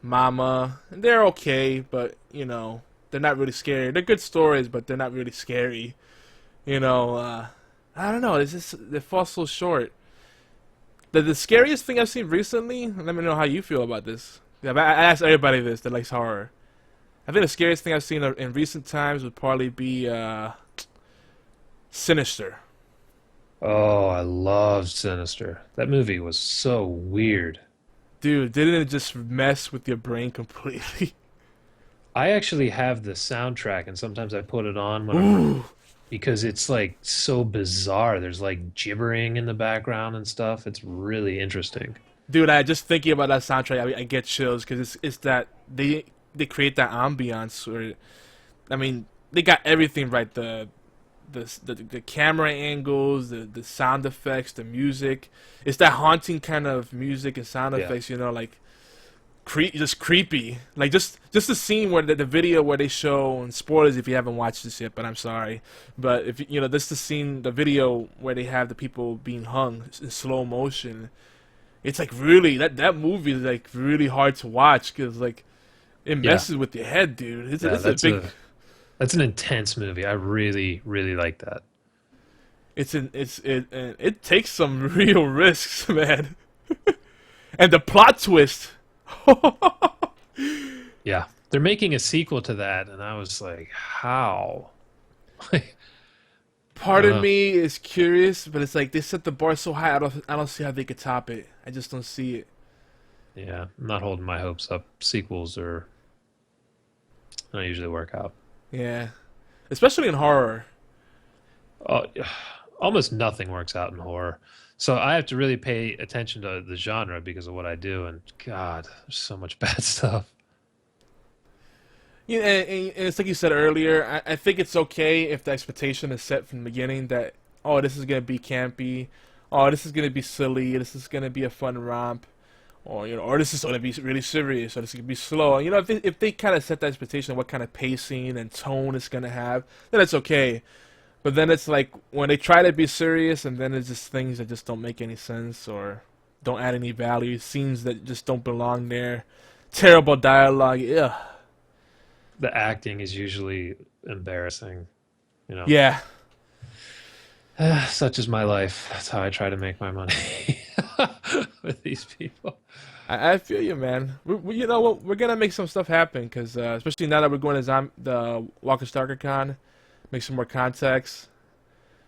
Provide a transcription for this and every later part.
Mama. And they're okay, but they're not really scary. They're good stories, but they're not really scary. You know, I don't know. It's just they fall so short. The scariest thing I've seen recently. Let me know how you feel about this. Yeah, I asked everybody this that likes horror. I think the scariest thing I've seen in recent times would probably be Sinister. Oh, I loved Sinister. That movie was so weird. Dude, didn't it just mess with your brain completely? I actually have the soundtrack, and sometimes I put it on when I'm Ooh, because it's like so bizarre. There's like gibbering in the background and stuff. It's really interesting. dude, I just thinking about that soundtrack, I get chills because it's that they create that ambiance where, I mean, they got everything right. The camera angles, the sound effects, the music. It's that haunting kind of music and sound Yeah. effects. Like just creepy. Like just the scene where the video where they show, and spoilers if you haven't watched this yet, but I'm sorry. But if this the scene, the video where they have the people being hung in slow motion. It's like really that movie is like really hard to watch because like it Yeah. messes with your head, dude. It's a, Yeah, it's a big. that's an intense movie. I really, really like that. It takes some real risks, man. And the plot twist. Yeah. They're making a sequel to that, and I was like, how? Like, I Part don't of know. me is curious, but it's like they set the bar so high. I don't see how they could top it. I just don't see it. Yeah, I'm not holding my hopes up. Sequels are don't usually work out. Yeah, especially in horror. Oh, almost nothing works out in horror. So I have to really pay attention to the genre because of what I do. And God, there's so much bad stuff. Yeah, and it's like you said earlier. I think it's okay if the expectation is set from the beginning that this is gonna be campy, this is gonna be silly, this is gonna be a fun romp, or this is gonna be really serious, or this is gonna be slow. If they kind of set the expectation of what kind of pacing and tone it's gonna have, then it's okay. But then it's like when they try to be serious, and then it's just things that just don't make any sense or don't add any value, scenes that just don't belong there, terrible dialogue. Ugh. The acting is usually embarrassing, you know. Yeah. Such is my life. That's how I try to make my money with these people. I feel you, man. You know what? We're gonna make some stuff happen because, especially now that we're going to the Walker Stalker Con, make some more contacts.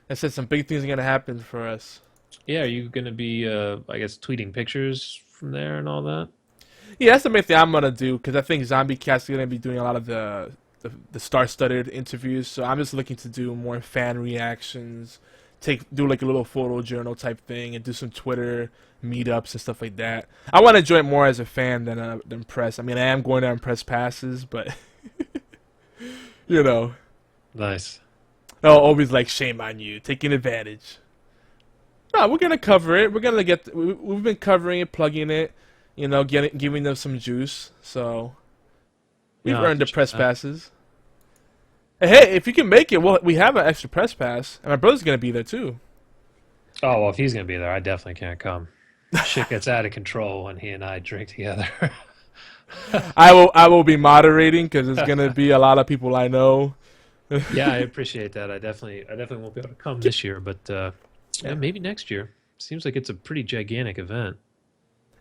I said some big things are gonna happen for us. Yeah, are you gonna be, I guess, tweeting pictures from there and all that? Yeah, that's the main thing I'm gonna do because I think Zombie Cat's gonna be doing a lot of the star-studded interviews. So I'm just looking to do more fan reactions, do like a little photo journal type thing, and do some Twitter meetups and stuff like that. I want to join more as a fan than press. I mean, I am going to press passes, but you know, Nice. I'll always like shame on you, taking advantage. No, we're gonna cover it. We've been covering it, plugging it, giving them some juice. So we've Yeah, I earned the appreciate press that. passes. Hey, if you can make it, well, we have an extra press pass, and my brother's gonna be there too. Oh, well, if he's gonna be there, I definitely can't come. Shit gets out of control when he and I drink together. I will be moderating because it's gonna be a lot of people I know. Yeah, I appreciate that. I definitely won't be able to come this year, but yeah, Yeah. maybe next year. Seems like it's a pretty gigantic event.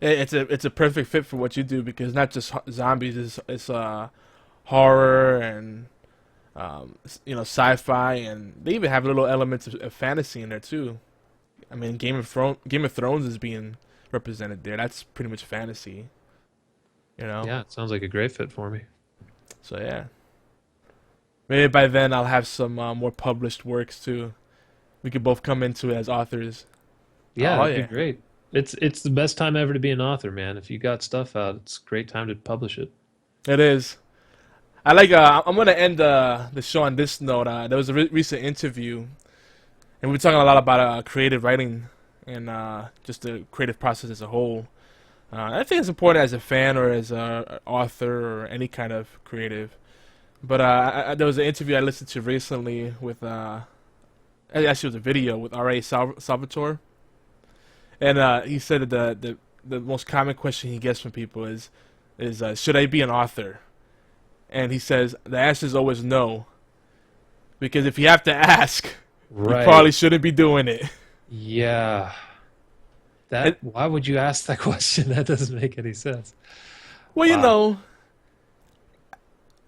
It's a perfect fit for what you do because not just zombies, it's horror and sci-fi, and they even have little elements of fantasy in there too. I mean, Game of Thrones is being represented there. That's pretty much fantasy, you know. Yeah, it sounds like a great fit for me. So yeah, maybe by then I'll have some more published works too. We could both come into it as authors. Yeah, Oh that'd be yeah, great. It's the best time ever to be an author, man. If you got stuff out, it's a great time to publish it. it is. I like. I'm gonna end the show on this note. There was a recent interview, and we were talking a lot about creative writing and just the creative process as a whole. I think it's important as a fan or as a author or any kind of creative. But there was an interview I listened to recently with actually it was a video with R.A. Salvatore, and he said that the most common question he gets from people is should I be an author? And he says the answer is always no, because if you have to ask, you Right. probably shouldn't be doing it. Yeah. And, Why would you ask that question? That doesn't make any sense. well, you Wow. know,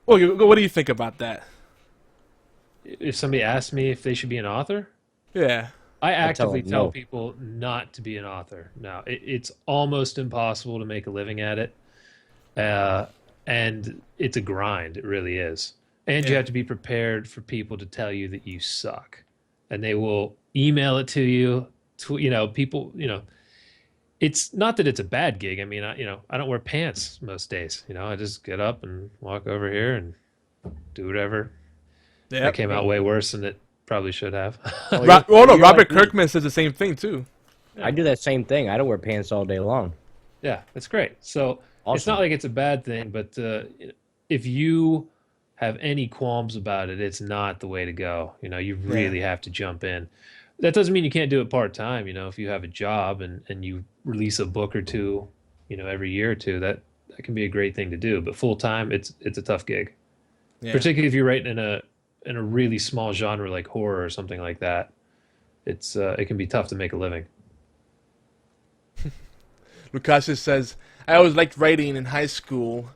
well, what do you think about that? If somebody asks me if they should be an author, Yeah, I I tell actively them tell no. people not to be an author. No, it's almost impossible to make a living at it. Uh, and it's a grind. It really is. And you yeah, have to be prepared for people to tell you that you suck. And they will email it to you. People, it's not that it's a bad gig. I mean, I don't wear pants most days. I just get up and walk over here and do whatever. That yep. came out way worse than it probably should have. Oh, Oh no, you're like Robert me. Kirkman says the same thing too. Yeah. I do that same thing. I don't wear pants all day long. Yeah, that's great. So it's Awesome. not like it's a bad thing, but if you have any qualms about it, it's not the way to go. You Yeah, really have to jump in. That doesn't mean you can't do it part time. If you have a job and you release a book or two, every year or two, that can be a great thing to do. But full time, it's a tough gig, yeah. particularly if you're writing in a really small genre like horror or something like that. It can be tough to make a living. Lukasha says, I always liked writing in high school.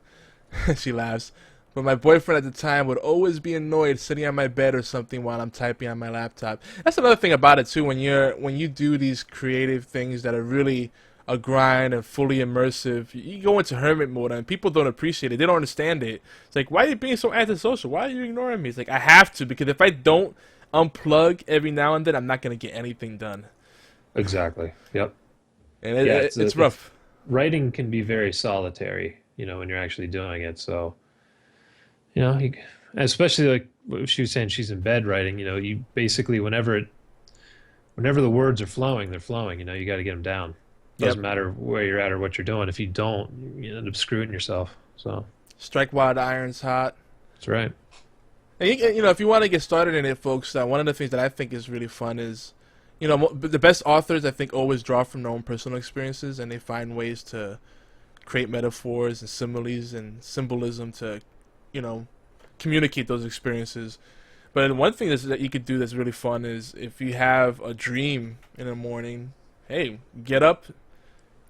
She laughs. But my boyfriend at the time would always be annoyed sitting on my bed or something while I'm typing on my laptop. That's another thing about it too. When you do these creative things that are really a grind and fully immersive, you go into hermit mode and people don't appreciate it. They don't understand it. It's like, why are you being so antisocial? Why are you ignoring me? It's like, I have to, because if I don't unplug every now and then, I'm not gonna get anything done. Exactly. Yep. And Yeah, it's rough. writing can be very solitary, when you're actually doing it. So, you know, you, especially like what she was saying, she's in bed writing. You basically whenever the words are flowing, they're flowing. You got to get them down. Yep. Doesn't matter where you're at or what you're doing. If you don't, you end up screwing yourself. So Strike while the iron's hot. that's right. And if you want to get started in it, folks, one of the things that I think is really fun is, the best authors I think always draw from their own personal experiences, and they find ways to create metaphors and similes and symbolism to, communicate those experiences. But one thing that you could do that's really fun is if you have a dream in the morning, hey, get up,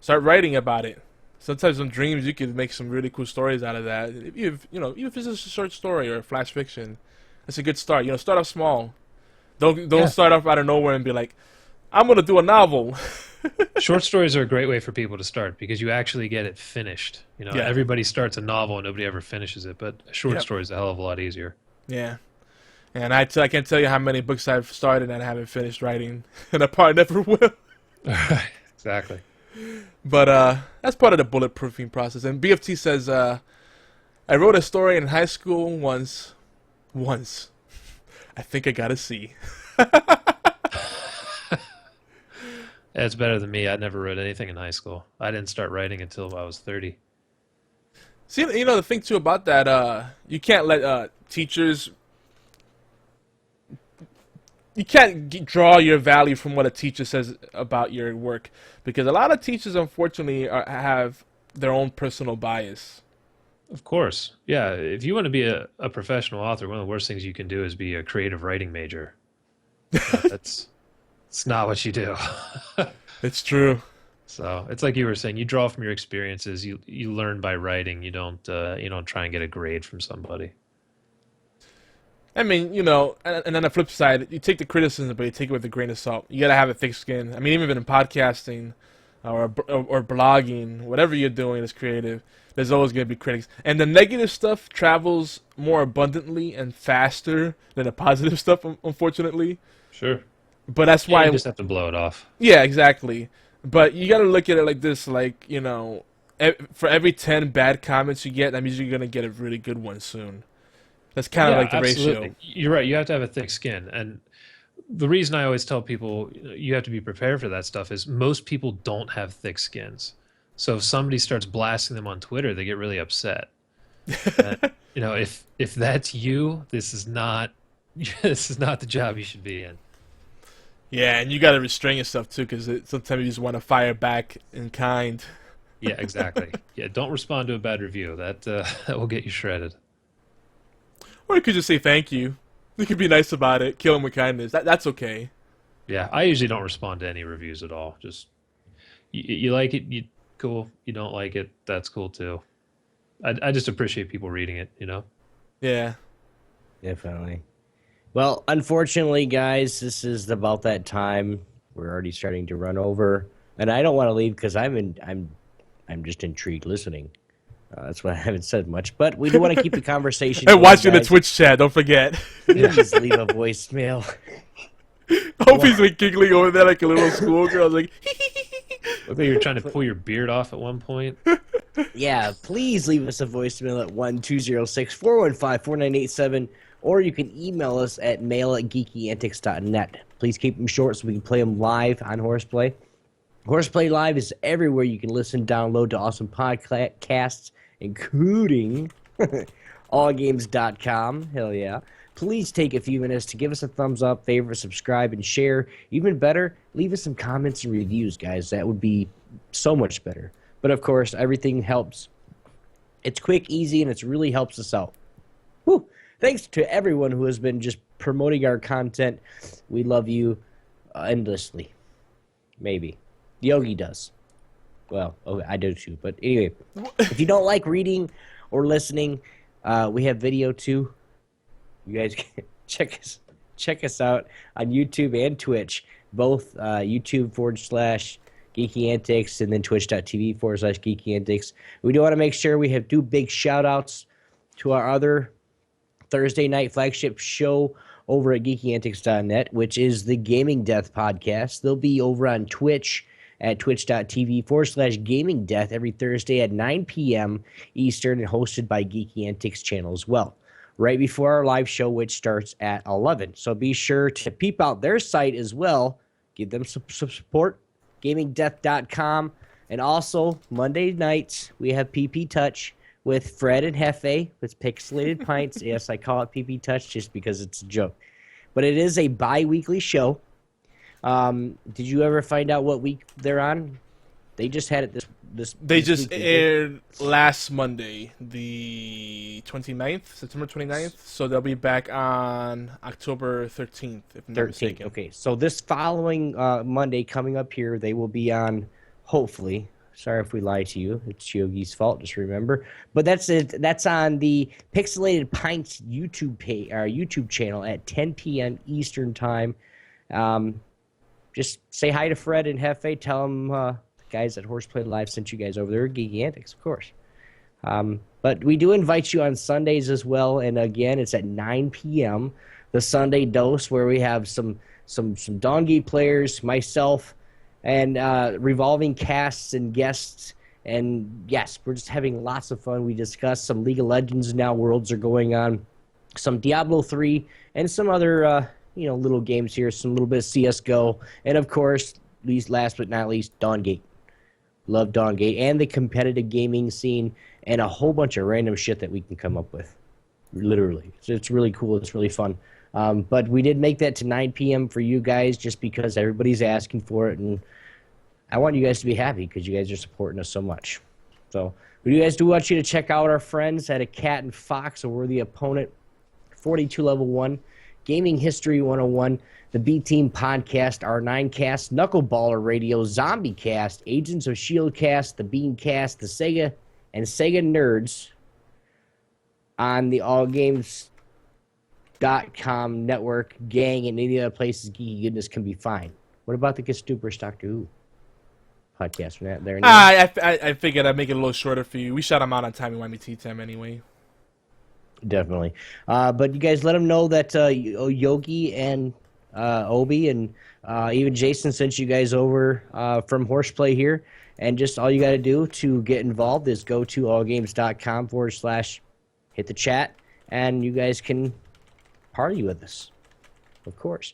start writing about it. Sometimes in dreams you could make some really cool stories out of that. Even if it's just a short story or a flash fiction, it's a good start. Start off small. Don't Yeah. start off out of nowhere and be like, I'm gonna do a novel. Short stories are a great way for people to start because you actually get it finished. Yeah. Everybody starts a novel and nobody ever finishes it, but a short Yep. story is a hell of a lot easier. Yeah. And I can't tell you how many books I've started and I haven't finished writing, and I probably never will. Exactly. But that's part of the bulletproofing process. And BFT says, I wrote a story in high school once. I think I got a C. It's better than me. I never wrote anything in high school. I didn't start writing until I was 30. See, the thing too about that, you can't let teachers. You can't draw your value from what a teacher says about your work, because a lot of teachers, unfortunately, have their own personal bias. Of course. Yeah. If you want to be a professional author, one of the worst things you can do is be a creative writing major. It's not what you do. It's true. So it's like you were saying, you draw from your experiences. You learn by writing. You don't try and get a grade from somebody. I mean, and on the flip side, you take the criticism, but you take it with a grain of salt. You gotta have a thick skin. I mean, even in podcasting or blogging, whatever you're doing is creative, there's always gonna be critics. And the negative stuff travels more abundantly and faster than the positive stuff, unfortunately. Sure. But that's Yeah, why, you just have to blow it off. yeah, exactly. But you gotta look at it like this, like, for every 10 bad comments you get, that means you're gonna get a really good one soon. That's kind of Yeah, like the absolutely. ratio. You're right. You have to have a thick skin. And the reason I always tell people you have to be prepared for that stuff is most people don't have thick skins. So if somebody starts blasting them on Twitter, they get really upset. And, if that's you, this is not this is not the job you should be in. Yeah, and you got to restrain yourself too, because sometimes you just want to fire back in kind. Yeah, exactly. Yeah, don't respond to a bad review. That that will get you shredded. Or you could just say thank you. You could be nice about it. Kill him with kindness. That's okay. Yeah, I usually don't respond to any reviews at all. Just you like it, you cool. You don't like it, that's cool too. I just appreciate people reading it. You know. Yeah. Definitely. Well, unfortunately, guys, this is about that time. We're already starting to run over, and I don't want to leave because I'm just intrigued listening. That's why I haven't said much, but we do want to keep the conversation. And going, watching the guys. Twitch chat, don't forget. Please leave a voicemail. I hope he's like giggling over there like a little schoolgirl. Like, Look like you were trying to pull your beard off at one point. Yeah, please leave us a voicemail at 1-206-415-4987, or you can email us at mail@geekyantics.net. Please keep them short so we can play them live on HorsePlay. HorsePlay Live is everywhere you can listen, download to awesome podcasts, including allgames.com. Hell yeah. Please take a few minutes to give us a thumbs up, favorite, subscribe, and share. Even better, leave us some comments and reviews, guys. That would be so much better. But of course, everything helps. It's quick, easy, and it really helps us out. Whew. Thanks to everyone who has been just promoting our content. We love you endlessly. Maybe. Yogi does. Well, okay, I do too. But anyway, if you don't like reading or listening, we have video too. You guys can check us out on YouTube and Twitch. Both YouTube/Geeky Antics and then Twitch.tv/Geeky Antics. We do want to make sure we do big shout outs to our other Thursday night flagship show over at geekyantics.net, which is the Gaming Death podcast. They'll be over on Twitch at twitch.tv/Gaming Death every Thursday at 9 p.m. Eastern and hosted by Geeky Antics channel as well, right before our live show, which starts at 11. So be sure to peep out their site as well. Give them some support, gamingdeath.com. And also, Monday nights, we have PP Touch with Fred and Hefe with Pixelated Pints. Yes, I call it PP Touch just because it's a joke. But it is a bi-weekly show. Did you ever find out what week they're on? They just had it this they this just week, aired last Monday, the 29th, September 29th. So they'll be back on October 13th, if I'm not 13th. mistaken. Okay, so this following Monday coming up here, they will be on, hopefully. Sorry if we lied to you. It's Yogi's fault, just remember. But that's it. That's on the Pixelated Pints YouTube channel at 10 p.m. Eastern Time. Just say hi to Fred and Hefe. Tell them guys at HorsePlay Live sent you guys over there. Geeky Antics, of course. But we do invite you on Sundays as well. And again, it's at 9 p.m. The Sunday Dose, where we have some Dawn Gate players, myself, and revolving casts and guests. And yes, we're just having lots of fun. We discuss some League of Legends now. Worlds are going on. Some Diablo 3 and some other little games here. Some little bit of CSGO. And of course, last but not least, Dawn Gate. Love Dawn Gate and the competitive gaming scene and a whole bunch of random shit that we can come up with. Literally. So it's really cool. It's really fun. But we did make that to 9 p.m. for you guys just because everybody's asking for it. And I want you guys to be happy because you guys are supporting us so much. So we guys do want you to check out our friends at A Cat and Fox, A Worthy Opponent, 42 Level 1, Gaming History 101, the B-Team Podcast, R9 Cast, Knuckleballer Radio, Zombie Cast, Agents of S.H.I.E.L.D. Cast, the Bean Cast, the Sega and Sega Nerds on the AllGames.com network, gang, and any other places geeky goodness can be found. What about the Gestupers Doctor Who podcast from that there? I figured I'd make it a little shorter for you. We shot them out on Timey Wimey Tea Time anyway. Definitely. But you guys let them know that Yogi and Obi and even Jason sent you guys over from Horseplay here. And just all you got to do to get involved is go to allgames.com/ hit the chat, and you guys can party with us, of course.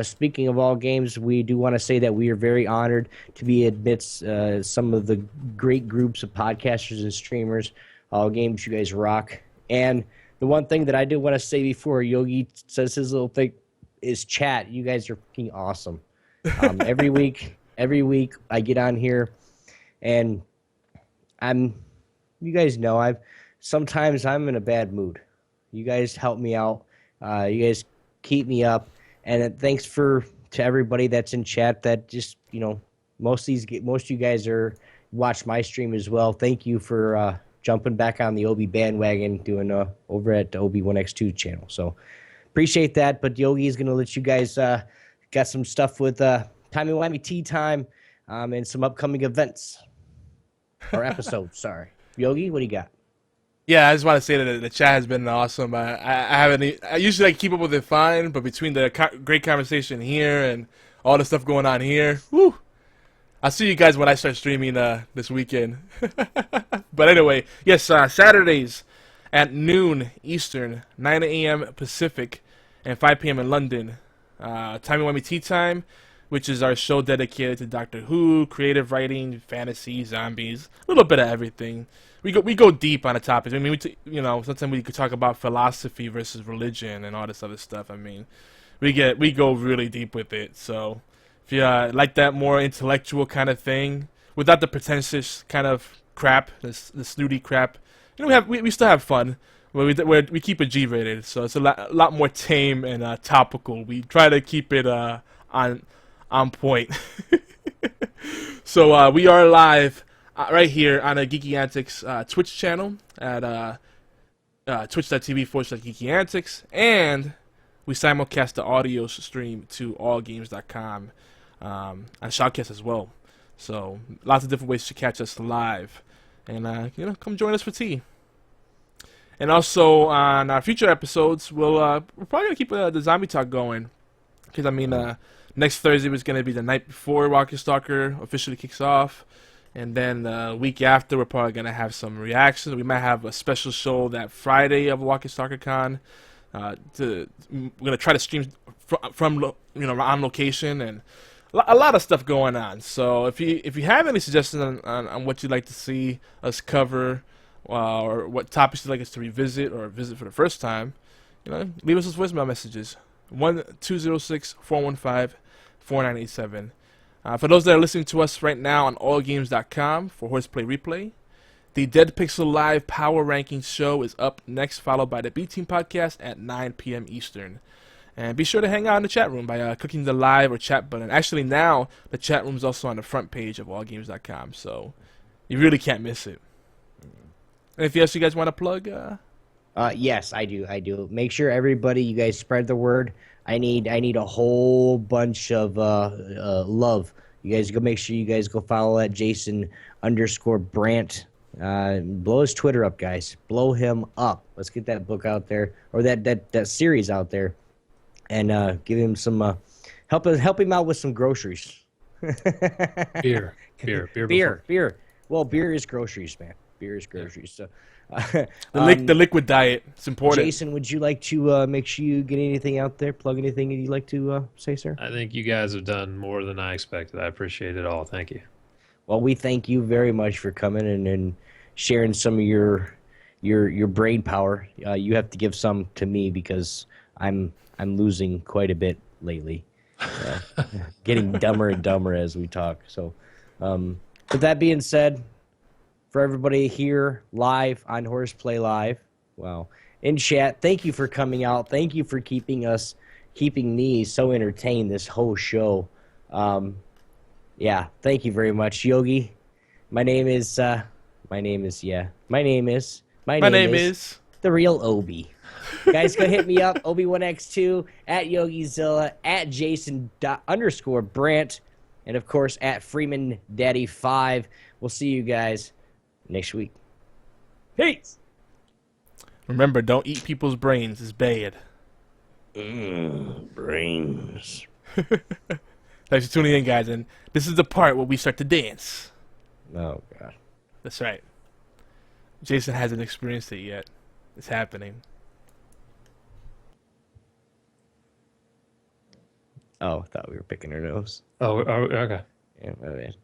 Speaking of All Games, we do want to say that we are very honored to be amidst some of the great groups of podcasters and streamers. All Games, you guys rock. And the one thing that I do want to say before Yogi says his little thing is chat. You guys are fucking awesome. Every week I get on here, and you guys know sometimes I'm in a bad mood. You guys help me out. You guys keep me up, and thanks to everybody that's in chat that just, most of you guys watch my stream as well. Thank you for jumping back on the Obi bandwagon, doing over at the Obi1X2 channel. So appreciate that. But Yogi is gonna let you guys got some stuff with timey-wimey tea time, and some upcoming events or episodes. Sorry, Yogi, what do you got? Yeah, I just want to say that the chat has been awesome. I usually keep up with it fine, but between the great conversation here and all the stuff going on here, whoo, I'll see you guys when I start streaming this weekend. But anyway, yes, Saturdays at noon Eastern, 9 a.m. Pacific, and 5 p.m. in London. Timey-wimey Tea Time, which is our show dedicated to Doctor Who, creative writing, fantasy, zombies, a little bit of everything. We go deep on the topics. I mean, sometimes we could talk about philosophy versus religion and all this other stuff. I mean, we go really deep with it. So if you like that more intellectual kind of thing, without the pretentious kind of crap, the snooty crap, we still have fun. We keep it G-rated, so it's a lot more tame and topical. We try to keep it on point. So we are live right here on a Geeky Antics Twitch channel at twitch.tv/Geeky Antics, and we simulcast the audio stream to allgames.com on Shoutcast as well. So lots of different ways to catch us live, and come join us for tea. And also on our future episodes, we're probably gonna keep the zombie talk going, because next Thursday was gonna be the night before Walker Stalker officially kicks off. And then the week after, we're probably going to have some reactions. We might have a special show that Friday of Walking Stalker Con. We're going to try to stream from on location, and a lot of stuff going on. So if you have any suggestions on what you'd like to see us cover, or what topics you'd like us to revisit or visit for the first time, leave us those voicemail messages. 1-206-415-4987. For those that are listening to us right now on allgames.com for HorsePLAY Replay, the Dead Pixel Live Power Rankings show is up next, followed by the B-Team podcast at 9 p.m. Eastern. And be sure to hang out in the chat room by clicking the live or chat button. Actually, now the chat room is also on the front page of allgames.com, so you really can't miss it. Anything else you guys want to plug? Yes, I do. Make sure you guys spread the word. I need a whole bunch of love. You guys make sure you guys go follow that Jason_Brandt. Blow his Twitter up, guys. Blow him up. Let's get that book out there, or that series out there, and give him some help him out with some groceries. Beer. Well, beer is groceries, man. Beer is groceries. So. The liquid diet. It's important. Jason, would you like to make sure you get anything out there? Plug anything you'd like to say, sir? I think you guys have done more than I expected. I appreciate it all. Thank you. Well, we thank you very much for coming and sharing some of your brain power. You have to give some to me, because I'm losing quite a bit lately, getting dumber and dumber as we talk. So, with that being said, for everybody here live on HorsePLAY Live, in chat, thank you for coming out. Thank you for keeping me so entertained this whole show. Thank you very much, Yogi. My name is the real Obi. Guys, go hit me up, Obi1X2, at YogiZilla, at Jason_Brandt, and of course at FreemanDaddy5. We'll see you guys next week. Peace. Remember, don't eat people's brains. It's bad. Brains. Thanks for tuning in, guys. And this is the part where we start to dance. Oh, God. That's right. Jason hasn't experienced it yet. It's happening. Oh, I thought we were picking her nose. Oh, okay. Yeah, my bad.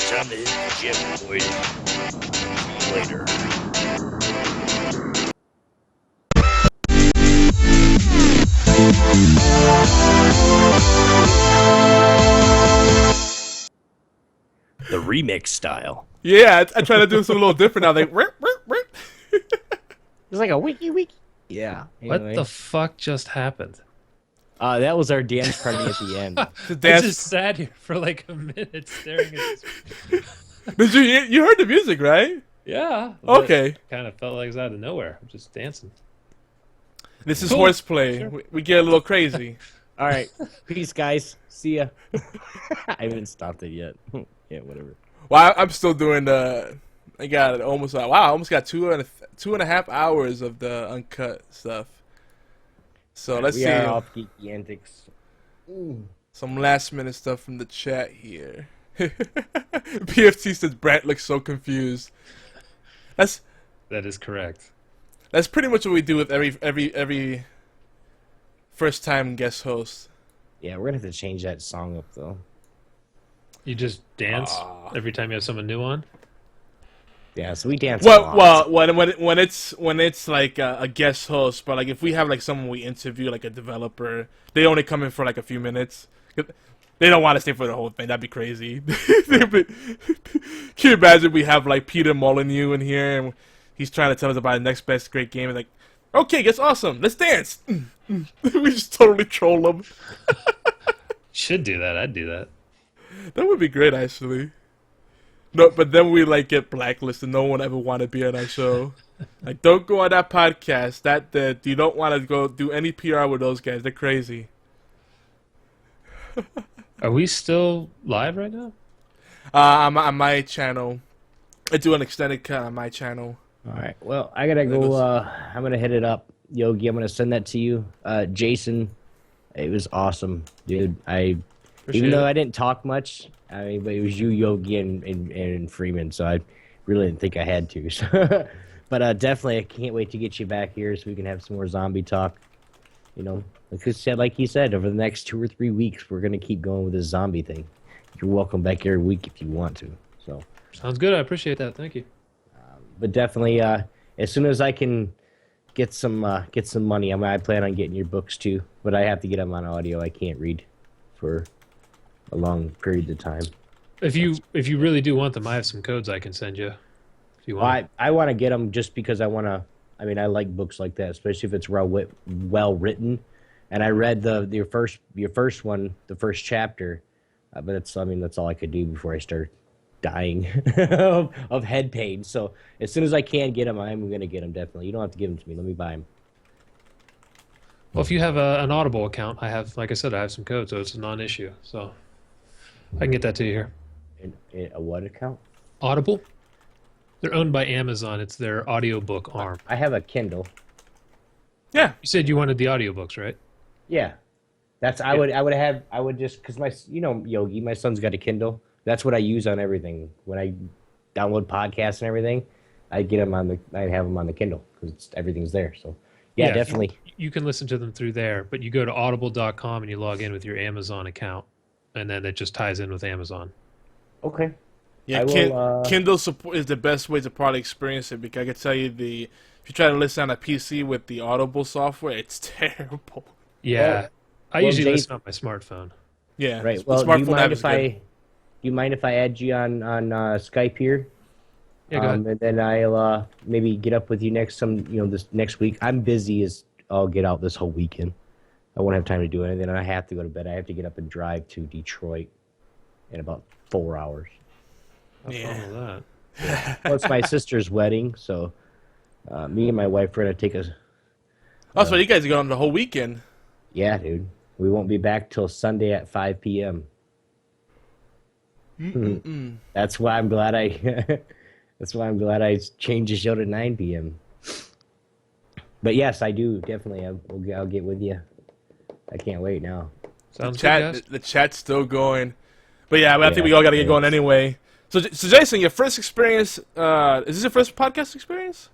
Time to hit the gym, boys. See you later. The remix style. Yeah, I try to do something a little different now. They rip, rip, rip. It's like a wiki. Yeah. What Anyway. the fuck just happened? That was our dance party at the end. The I dance. just sat here for like a minute staring at this. Did you heard the music, right? Yeah. Okay. Kind of felt like it was out of nowhere. I'm just dancing. This is Cool. horseplay. Sure. We get a little crazy. All right. Peace, guys. See ya. I haven't stopped it yet. Yeah, whatever. Well, I'm still doing the. I got almost. Wow, I almost got 2.5 hours of the uncut stuff. So let's we see are off geeky antics. some last minute stuff from the chat here. PFT says Brent looks so confused. That's That is correct. pretty much what we do with every first time guest host. Yeah, we're gonna have to change that song up though. You just dance every time you have someone new on? Yeah, so we dance. a lot. Well, when it's like a guest host, but like if we have like someone we interview, like a developer, they only come in for like a few minutes. They don't want to stay for the whole thing. That'd be crazy. Can you imagine we have like Peter Molyneux in here and he's trying to tell us about the next best great game and like, okay, that's awesome. Let's dance. We just totally troll him. Should do that. I'd do that. That would be great, actually. No, but then we like get blacklisted. No one ever want to be on our show. Like, don't go on that podcast. That you don't want to go do any PR with those guys. They're crazy. Are we still live right now? On my channel, I do an extended cut on my channel. All right. Well, I gotta go. I'm gonna hit it up, Yogi. I'm gonna send that to you, Jason. It was awesome, dude. Even though I didn't talk much, but it was you, Yogi, and Freeman. So I really didn't think I had to. So, but definitely, I can't wait to get you back here so we can have some more zombie talk. You know, like he said, over the next 2 or 3 weeks, we're gonna keep going with this zombie thing. You're welcome back every week if you want to. So. Sounds good. I appreciate that. Thank you. But definitely, as soon as I can get some money, I plan on getting your books too. But I have to get them on audio. I can't read for a long period of time. If you really do want them, I have some codes I can send you. If you want. I want to get them just because I want to. I mean, I like books like that, especially if it's well written. And I read your first one, the first chapter, but that's all I could do before I start dying of head pain. So as soon as I can get them, I'm gonna get them definitely. You don't have to give them to me. Let me buy them. Well, if you have an Audible account, I have, like I said, I have some codes, so it's a non-issue. So I can get that to you here. In a what account? Audible. They're owned by Amazon. It's their audiobook arm. I have a Kindle. Yeah. You said you wanted the audiobooks, right? Yeah, that's I would just because my Yogi, my son's got a Kindle. That's what I use on everything. When I download podcasts and everything, I have them on the Kindle because everything's there. So yeah, definitely. You can listen to them through there, but you go to audible.com and you log in with your Amazon account, and then it just ties in with Amazon. Okay. Yeah, Kindle support is the best way to probably experience it because I can tell you if you try to listen on a PC with the Audible software, it's terrible. Yeah, I usually listen on my smartphone. Yeah, Right. the Well, smartphone do you mind if I add you on Skype here? Yeah, go ahead. And then I'll maybe get up with you this next week. I'm busy as I'll get out this whole weekend. I won't have time to do anything, and I have to go to bed. I have to get up and drive to Detroit in about 4 hours. Have fun with that. Well, it's my sister's wedding, so me and my wife are gonna take a. Oh, so you guys are going the whole weekend? Yeah, dude. We won't be back till Sunday at 5 p.m. That's why I'm glad I. That's why I'm glad I changed the show to 9 p.m. But yes, I do definitely. I'll get with you. I can't wait now. Sounds good, guys. The chat's still going, but yeah, I think we all got to get going anyway. So Jason, your first experience, is this your first podcast experience?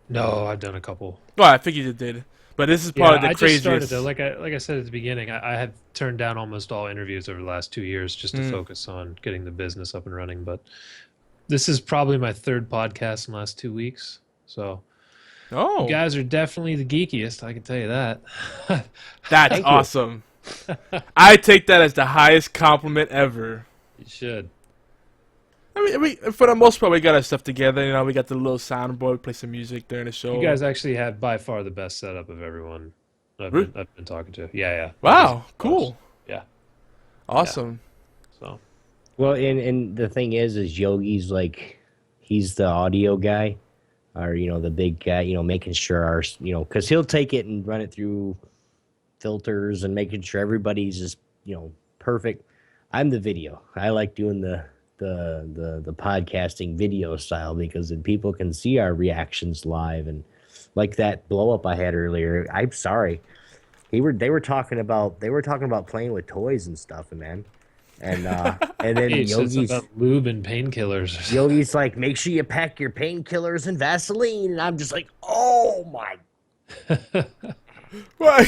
No, I've done a couple. Well, I think you did. But this is probably the I craziest. just started, like I said at the beginning, I had turned down almost all interviews over the last 2 years just to focus on getting the business up and running. But this is probably my third podcast in the last 2 weeks. So you guys are definitely the geekiest, I can tell you that. That's awesome. I take that as the highest compliment ever. You should. I mean, for the most part, we got our stuff together. You know, we got the little soundboard, play some music during the show. You guys actually have by far the best setup of everyone I've been talking to. Yeah. Wow, cool. Yeah. Awesome. Yeah. So. Well, and the thing is Yogi's like, he's the audio guy, or the big guy, making sure our, because he'll take it and run it through filters and making sure everybody's just perfect. I'm the video. I like doing the podcasting video style because then people can see our reactions live, and like that blow up I had earlier. I'm sorry, they were talking about playing with toys and stuff, and then Yogi's about lube and painkillers. Yogi's like, make sure you pack your painkillers and Vaseline, and I'm just like, oh my. Well,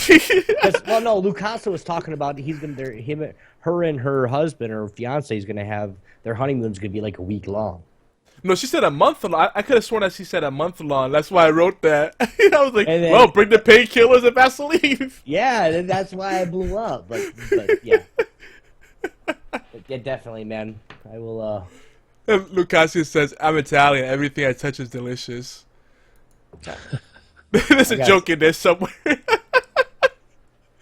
no, Lucasa was talking about her and her husband or fiance is gonna have their honeymoon's gonna be like a week long. No, she said a month long. I could have sworn that she said a month long. That's why I wrote that. I was like, well, bring the painkillers and Vaseline. Yeah, that's why I blew up. But yeah. Yeah, definitely, man. I will. Lucasio says, I'm Italian. Everything I touch is delicious. There's a joke in there somewhere.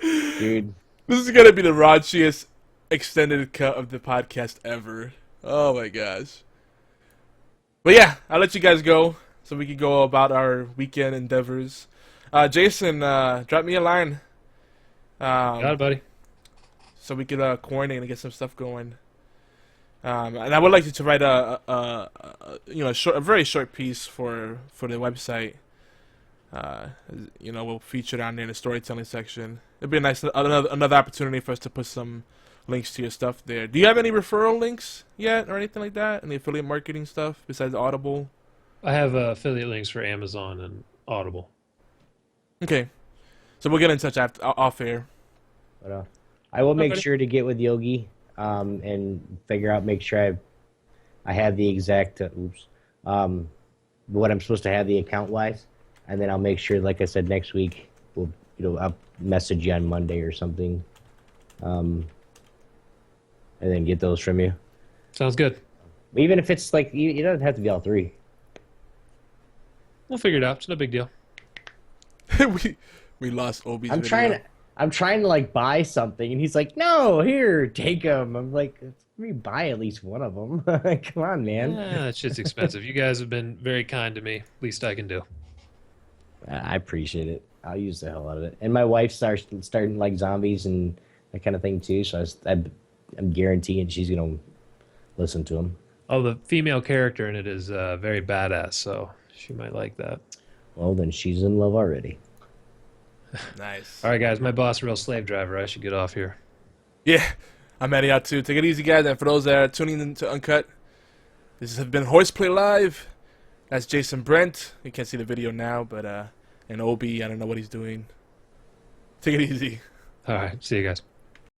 Dude. This is going to be the raunchiest extended cut of the podcast ever. Oh, my gosh. But yeah, I'll let you guys go so we can go about our weekend endeavors. Jason, drop me a line. Got it, buddy. So we could coordinate and get some stuff going. And I would like you to write a very short piece for the website. We'll feature it on there in the storytelling section. It'd be a nice another opportunity for us to put some links to your stuff there. Do you have any referral links yet or anything like that? Any affiliate marketing stuff besides Audible? I have affiliate links for Amazon and Audible. Okay, so we'll get in touch off air. But, I will make sure to get with Yogi and make sure I have the exact what I'm supposed to have the account wise, and then I'll make sure, like I said, next week I'll message you on Monday or something, and then get those from you. Sounds good. Even if it's like it doesn't have to be all three. We'll figure it out. It's no big deal. we lost Obi's I'm video. trying to like buy something, and he's like, "No, here, take them." I'm like, "Let me buy at least one of them." Come on, man. That shit's expensive. You guys have been very kind to me. Least I can do. I appreciate it. I'll use the hell out of it. And my wife starting like zombies and that kind of thing too. So I'm guaranteeing she's gonna listen to him. Oh, the female character in it is very badass, so she might like that. Well, then she's in love already. Nice. All right, guys, my boss, a real slave driver. I should get off here. Yeah, I'm heading out too. Take it easy, guys. And for those that are tuning in to Uncut, this has been HorsePLAY Live. That's Jason Brent. You can't see the video now, but and Obi, I don't know what he's doing. Take it easy. All right, see you guys.